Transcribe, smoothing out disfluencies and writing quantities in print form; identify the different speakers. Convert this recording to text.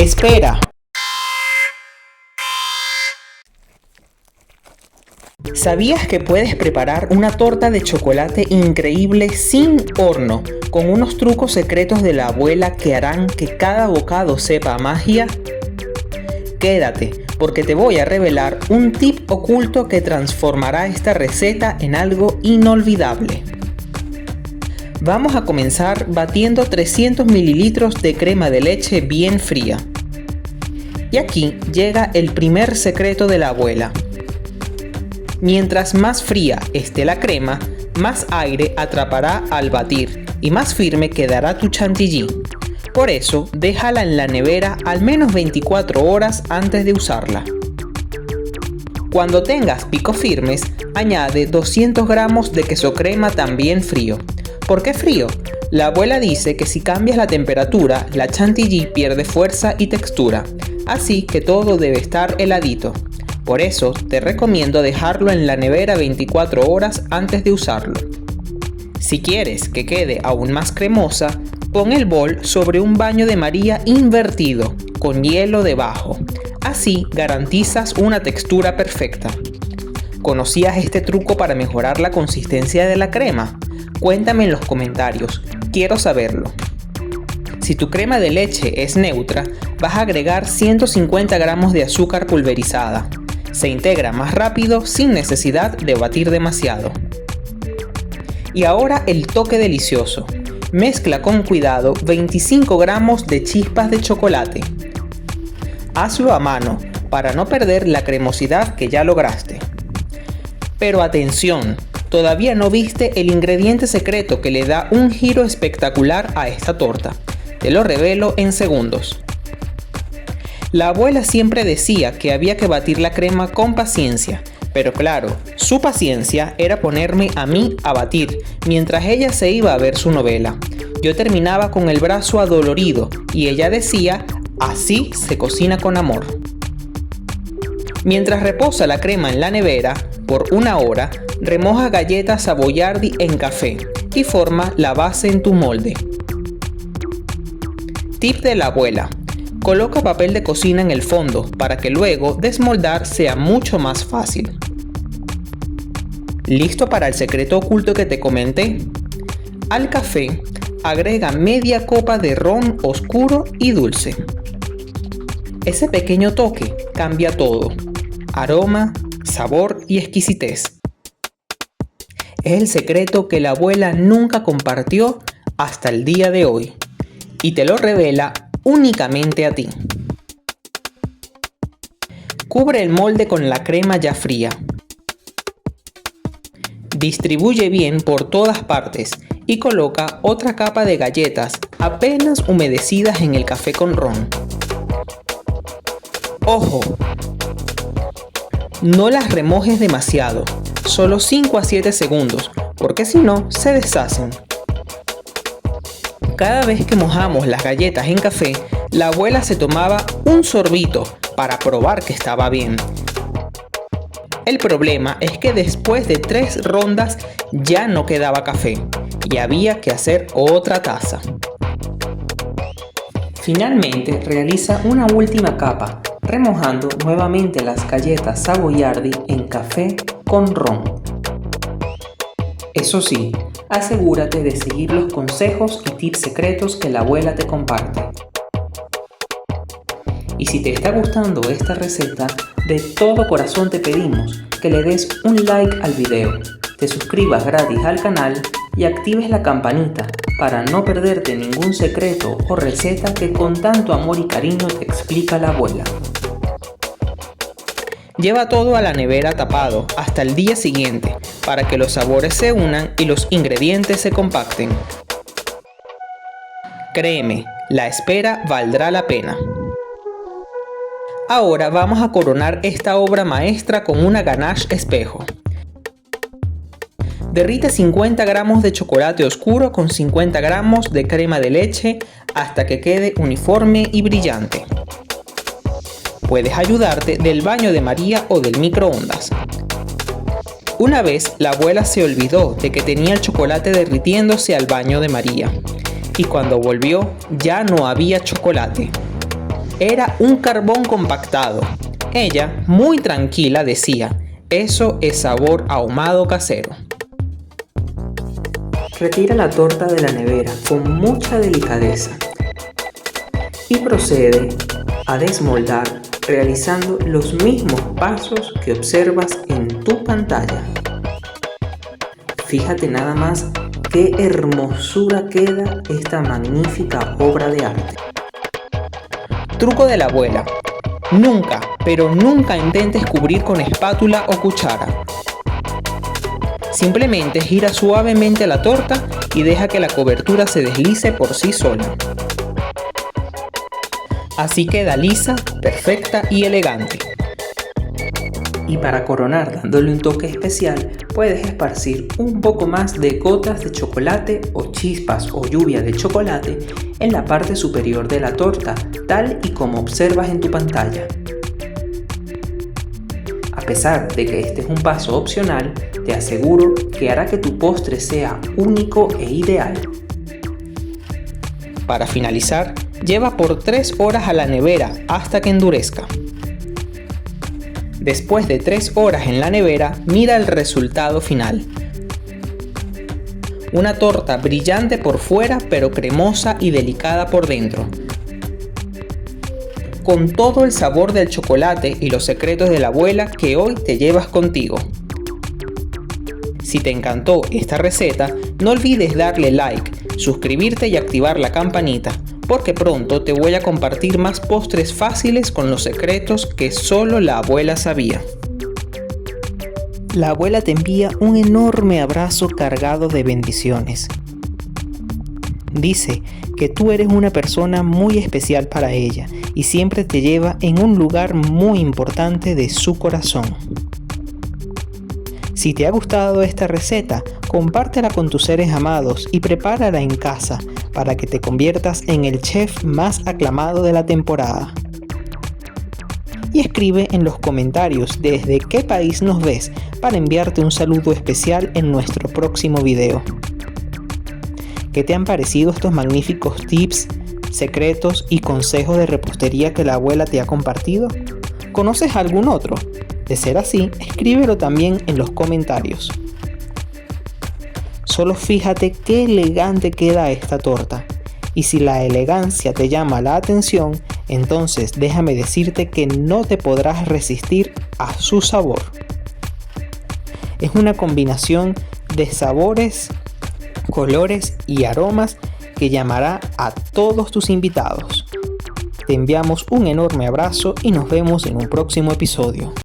Speaker 1: Espera. ¿Sabías que puedes preparar una torta de chocolate increíble sin horno, con unos trucos secretos de la abuela que harán que cada bocado sepa a magia? Quédate, porque te voy a revelar un tip oculto que transformará esta receta en algo inolvidable. Vamos a comenzar batiendo 300 mililitros de crema de leche bien fría. Y aquí llega el primer secreto de la abuela. Mientras más fría esté la crema, más aire atrapará al batir y más firme quedará tu chantilly. Por eso, déjala en la nevera al menos 24 horas antes de usarla. Cuando tengas picos firmes, añade 200 gramos de queso crema también frío. ¿Por qué frío? La abuela dice que si cambias la temperatura, la chantilly pierde fuerza y textura, así que todo debe estar heladito. Por eso te recomiendo dejarlo en la nevera 24 horas antes de usarlo. Si quieres que quede aún más cremosa, pon el bol sobre un baño de María invertido, con hielo debajo. Así garantizas una textura perfecta. ¿Conocías este truco para mejorar la consistencia de la crema? Cuéntame en los comentarios, quiero saberlo. Si tu crema de leche es neutra, vas a agregar 150 gramos de azúcar pulverizada. Se integra más rápido sin necesidad de batir demasiado. Y ahora el toque delicioso. Mezcla con cuidado 25 gramos de chispas de chocolate. Hazlo a mano para no perder la cremosidad que ya lograste. Pero atención, todavía no viste el ingrediente secreto que le da un giro espectacular a esta torta. Te lo revelo en segundos. La abuela siempre decía que había que batir la crema con paciencia, pero claro, su paciencia era ponerme a mí a batir, mientras ella se iba a ver su novela. Yo terminaba con el brazo adolorido y ella decía, así se cocina con amor. Mientras reposa la crema en la nevera, por una hora, remoja galletas Savoiardi en café y forma la base en tu molde. Tip de la abuela. Coloca papel de cocina en el fondo para que luego desmoldar sea mucho más fácil. ¿Listo para el secreto oculto que te comenté? Al café, agrega media copa de ron oscuro y dulce. Ese pequeño toque cambia todo: aroma, sabor y exquisitez. Es el secreto que la abuela nunca compartió hasta el día de hoy, y te lo revela únicamente a ti. Cubre el molde con la crema ya fría. Distribuye bien por todas partes y coloca otra capa de galletas apenas humedecidas en el café con ron. ¡Ojo! No las remojes demasiado, solo 5 a 7 segundos, porque si no se deshacen. Cada vez que mojamos las galletas en café, la abuela se tomaba un sorbito para probar que estaba bien. El problema es que después de 3 rondas ya no quedaba café y había que hacer otra taza. Finalmente realiza una última capa, remojando nuevamente las galletas Savoiardi en café con ron. Eso sí, asegúrate de seguir los consejos y tips secretos que la abuela te comparte. Y si te está gustando esta receta, de todo corazón te pedimos que le des un like al video, te suscribas gratis al canal y actives la campanita para no perderte ningún secreto o receta que con tanto amor y cariño te explica la abuela. Lleva todo a la nevera tapado hasta el día siguiente para que los sabores se unan y los ingredientes se compacten. Créeme, la espera valdrá la pena. Ahora vamos a coronar esta obra maestra con una ganache espejo. Derrite 50 gramos de chocolate oscuro con 50 gramos de crema de leche hasta que quede uniforme y brillante. Puedes ayudarte del baño de María o del microondas. Una vez la abuela se olvidó de que tenía el chocolate derritiéndose al baño de María, y cuando volvió ya no había chocolate. Era un carbón compactado. Ella, muy tranquila, decía: "Eso es sabor ahumado casero". Retira la torta de la nevera con mucha delicadeza y procede a desmoldar realizando los mismos pasos que observas en tu pantalla. Fíjate nada más qué hermosura queda esta magnífica obra de arte. Truco de la abuela: nunca, pero nunca intentes cubrir con espátula o cuchara. Simplemente gira suavemente la torta y deja que la cobertura se deslice por sí sola. Así queda lisa, perfecta y elegante. Y para coronar dándole un toque especial, puedes esparcir un poco más de gotas de chocolate o chispas o lluvia de chocolate en la parte superior de la torta, tal y como observas en tu pantalla. A pesar de que este es un paso opcional, te aseguro que hará que tu postre sea único e ideal. Para finalizar, lleva por 3 horas a la nevera hasta que endurezca. Después de 3 horas en la nevera, mira el resultado final. Una torta brillante por fuera, pero cremosa y delicada por dentro, con todo el sabor del chocolate y los secretos de la abuela que hoy te llevas contigo. Si te encantó esta receta, no olvides darle like, suscribirte y activar la campanita, porque pronto te voy a compartir más postres fáciles con los secretos que solo la abuela sabía. La abuela te envía un enorme abrazo cargado de bendiciones. Dice que tú eres una persona muy especial para ella y siempre te lleva en un lugar muy importante de su corazón. Si te ha gustado esta receta, compártela con tus seres amados y prepárala en casa para que te conviertas en el chef más aclamado de la temporada. Y escribe en los comentarios desde qué país nos ves para enviarte un saludo especial en nuestro próximo video. ¿Qué te han parecido estos magníficos tips, secretos y consejos de repostería que la abuela te ha compartido? ¿Conoces algún otro? De ser así, escríbelo también en los comentarios. Solo fíjate qué elegante queda esta torta. Y si la elegancia te llama la atención, entonces déjame decirte que no te podrás resistir a su sabor. Es una combinación de sabores, colores y aromas que llamará a todos tus invitados. Te enviamos un enorme abrazo y nos vemos en un próximo episodio.